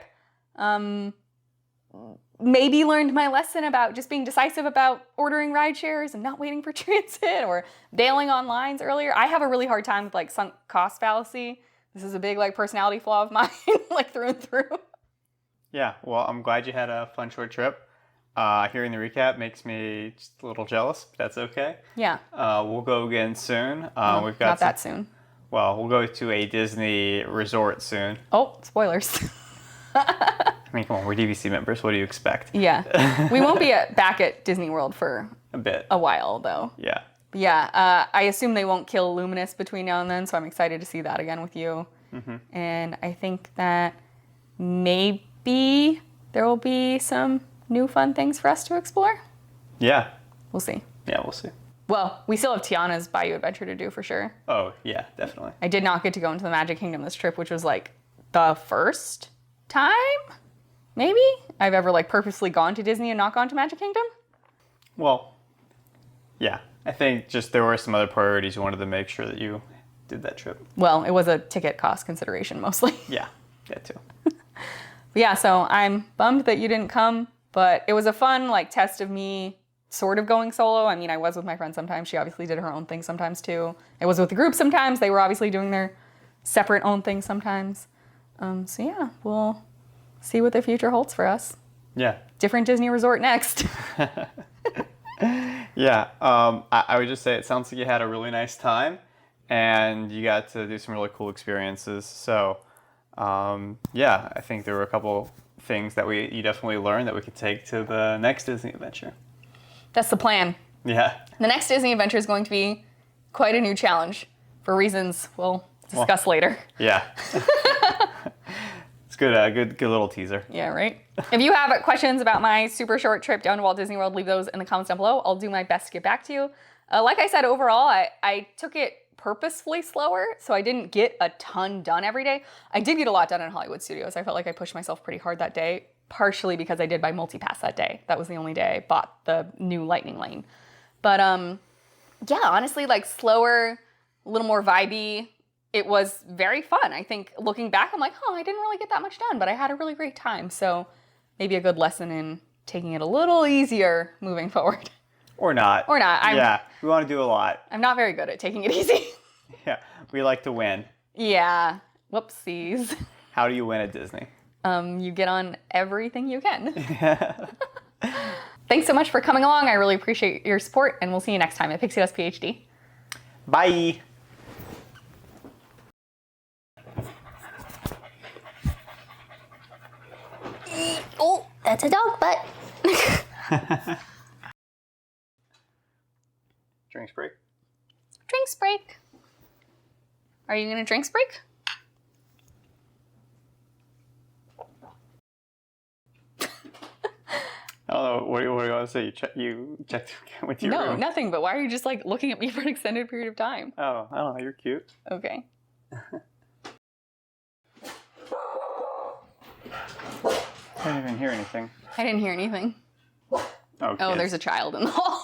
Maybe learned my lesson about just being decisive about ordering ride shares and not waiting for transit or bailing on lines earlier. I have a really hard time with like sunk cost fallacy. This is a big like personality flaw of mine, like through and through. Yeah, well, I'm glad you had a fun short trip. Hearing the recap makes me just a little jealous, but that's okay. Yeah. We'll go again soon. We've got not that soon. Well, we'll go to a Disney resort soon. Oh, spoilers. I mean, come on, we're DVC members. What do you expect? Yeah. We won't be back at Disney World for a while, though. Yeah. Yeah. I assume they won't kill Luminous between now and then, so I'm excited to see that again with you. Mm-hmm. And I think that maybe there will be some new fun things for us to explore. Yeah. We'll see. Yeah, we'll see. Well, we still have Tiana's Bayou Adventure to do for sure. Oh, yeah, definitely. I did not get to go into the Magic Kingdom this trip, which was like the first time, maybe, I've ever like purposely gone to Disney and not gone to Magic Kingdom. Well, yeah. I think just there were some other priorities you wanted to make sure that you did that trip. Well, it was a ticket cost consideration mostly. Yeah, that too. But yeah, so I'm bummed that you didn't come, but it was a fun like test of me sort of going solo. I mean, I was with my friend sometimes. She obviously did her own thing sometimes too. I was with the group sometimes. They were obviously doing their separate own thing sometimes. So yeah, we'll see what the future holds for us. Yeah. Different Disney resort next. Yeah. I would just say it sounds like you had a really nice time and you got to do some really cool experiences. So yeah, I think there were a couple things that you definitely learned that we could take to the next Disney adventure. That's the plan. Yeah. The next Disney adventure is going to be quite a new challenge for reasons we'll discuss later. Yeah. It's good, good little teaser. Yeah, right? If you have questions about my super short trip down to Walt Disney World, leave those in the comments down below. I'll do my best to get back to you. Like I said, overall, I took it purposefully slower, so I didn't get a ton done every day. I did get a lot done in Hollywood Studios. I felt like I pushed myself pretty hard that day, partially because I did buy multi-pass that day. That was the only day I bought the new Lightning Lane. But yeah, honestly, like slower, a little more vibey. It was very fun. I think looking back, I'm like, I didn't really get that much done, but I had a really great time. So maybe a good lesson in taking it a little easier moving forward. Or not. Or not. Yeah, we want to do a lot. I'm not very good at taking it easy. Yeah, we like to win. Yeah, whoopsies. How do you win at Disney? You get on everything you can. Thanks so much for coming along. I really appreciate your support, and we'll see you next time at Pixie Dust PhD. Bye. Oh, that's a dog butt. Drinks break. Drinks break. Are you gonna drinks break? I don't know. What do you want to say? You checked with your room? No, nothing. But why are you just like looking at me for an extended period of time? Oh, I don't know. You're cute. Okay. I didn't even hear anything. I didn't hear anything. Okay. Oh, there's a child in the hall.